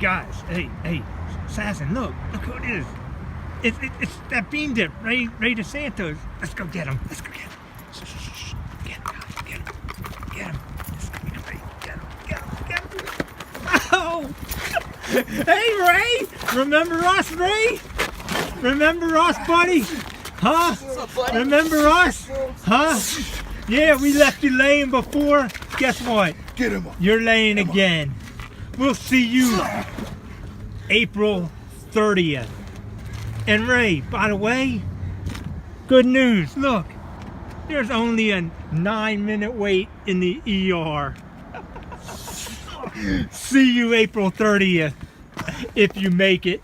guys, hey, Assassin, look who it is. It's that bean dip, Rey Desantos. Let's go get him. Let's go get him. Shh. Get him, guys. Get him. Let's go get Rey. Get him. Oh! Hey, Rey! Remember us, Rey? Remember us, buddy? Huh? What's up, buddy? Remember us? Huh? Yeah, we left you laying before. Guess what? Get him up. You're laying again. We'll see you April 30th. And Rey, by the way, good news. Look, there's only a 9-minute wait in the ER. See you April 30th if you make it.